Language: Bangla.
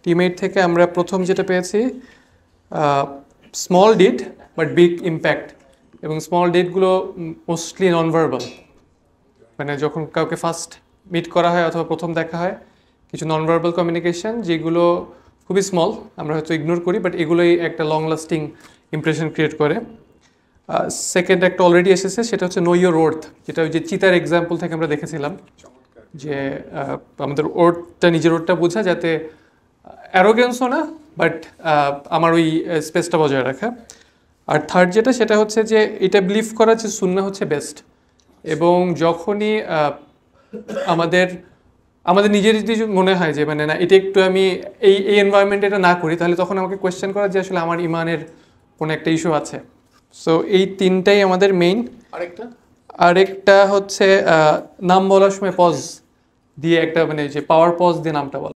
টিমমেট থেকে আমরা প্রথম যেটা পেয়েছি small did but big impact, এবং স্মল ডিডগুলো মোস্টলি নন ভার্বাল, মানে যখন কাউকে ফার্স্ট মিট করা হয় অথবা প্রথম দেখা হয় কিছু নন ভার্বাল কমিউনিকেশন যেগুলো খুবই স্মল, আমরা হয়তো ইগনোর করি, বাট এগুলোই একটা লং লাস্টিং ইমপ্রেশন ক্রিয়েট করে। সেকেন্ড একটা অলরেডি এসেছে, সেটা হচ্ছে নো ইয়োর ওর্থ, যেটা ওই যে চিতার এক্সাম্পল থেকে আমরা দেখেছিলাম যে আমাদের ওর্থটা, নিজের ওর্থটা বোঝা, যাতে অ্যারোগেন্সও না, বাট আমার ওই স্পেসটা বজায় রাখা। আর থার্ড যেটা, সেটা হচ্ছে যে এটা বিলিভ করা যে সুন্নাহ হচ্ছে বেস্ট, এবং যখনই আমাদের আমাদের নিজের যদি মনে হয় যে মানে না এটা একটু আমি এই এই এনভায়রনমেন্টে এটা না করি, তাহলে তখন আমাকে কোয়েশ্চেন করা যে আসলে আমার ইমানের কোনো একটা ইস্যু আছে। সো এই তিনটাই আমাদের মেইন। আরেকটা হচ্ছে নাম বলার সময় পজ দিয়ে একটা, মানে যে পাওয়ার পজ দিয়ে নামটা বলা।